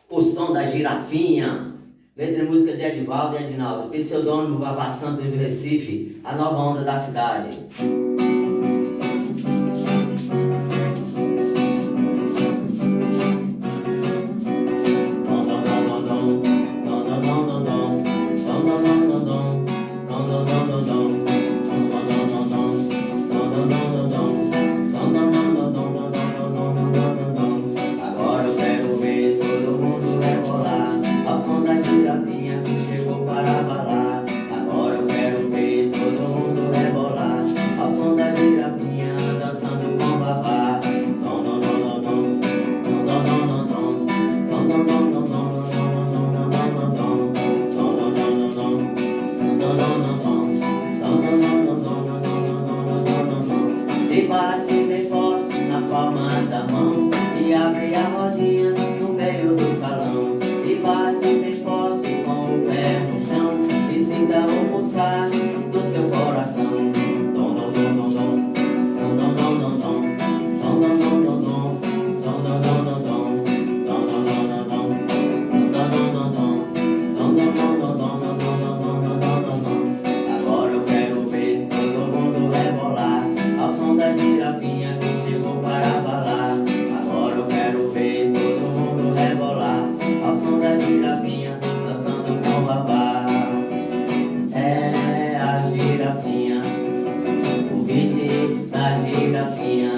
O som da girafinha. Letra e música de Edivaldo e Edinaldo. Pseudônimo Vavá Santos do Recife. A nova onda da cidade. Agora eu quero ver todo mundo rebolar ao som da girafinha que chegou para abalar. Agora eu quero ver todo mundo rebolar ao som da girafinha dançando com Vavá. Dom, dom, dom, dom, dom. Dom, dom, dom, dom, dom. Dom, dom, dom, dom, dom. E bate bem forte na palma da mão e abre a rodinha no meio do salão. E bate bem forte com o pé no chão e sinta o pulsar do seu coração. Dom, dom, dom, dom, dom. Dom, dom, dom, dom, dom. Dom, dom, dom, dom, dom. Dom, dom, dom, dom, dom. Dom, dom, dom, dom, dom. Dom, dom, dom, dom. Dom, dom, dom, dom, dom, dom, dom. Agora eu quero ver todo mundo rebolar ao som da girafinha que chegou para abalar. Agora eu quero ver todo mundo rebolar ao som da girafinha dançando com Vavá. É a girafinha, o beat da girafinha.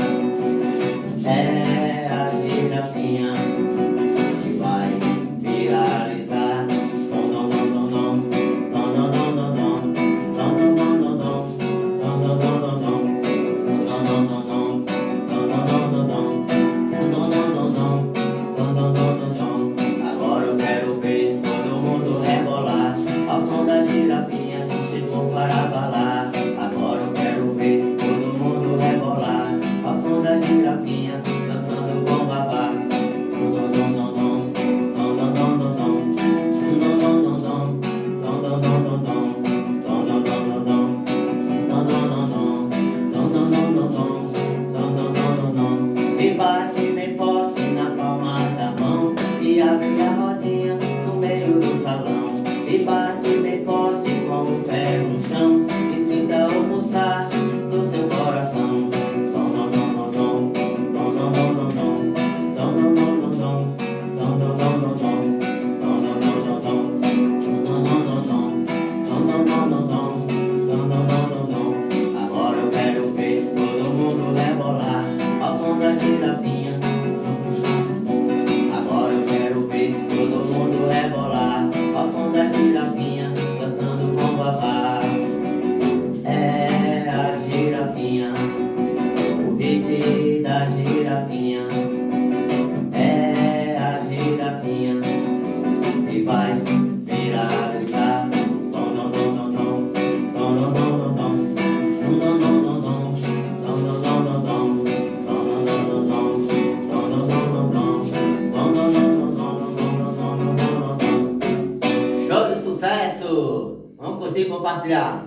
É a girafinha que vai viralizar. Dom, dom, dom, dom, dom. Dom, dom, dom, dom, dom. Dom, dom, dom, dom, dom. Dom, dom, dom, dom, dom. Agora eu quero ver todo mundo rebolar ao som da girafinha que chegou para abalar. Agora eu quero ver todo mundo rebolar ao som da girafinha dançando com Vavá. E bate bem forte na palma da mão e abre a rodinha no meio do salão. E bate bem forte com o pé no chão e sinta o pulsar do seu coração. Dom, dom, dom, dom, dom. Dom, dom, dom, dom, dom. Dom, dom, dom, dom, dom. Dom, dom, dom, dom, dom. Dom, dom, dom, dom, dom. Dom, dom, dom, dom. Dom, dom, dom, dom, dom. Dom, dom, dom, dom, dom. Agora eu quero ver todo mundo rebolar ao som da girafinha. Agora eu quero ver todo mundo rebolar ao som da girafinha dançando com Vavá. É a girafinha, o beat da girafinha. É a girafinha que vai viralizar. Dom, dom, dom, dom, dom. Dom, dom, dom, dom, dom. Dom, dom, dom, dom, dom. Dom, dom, dom, dom, dom. Show de sucesso! Vamos curtir e compartilhar.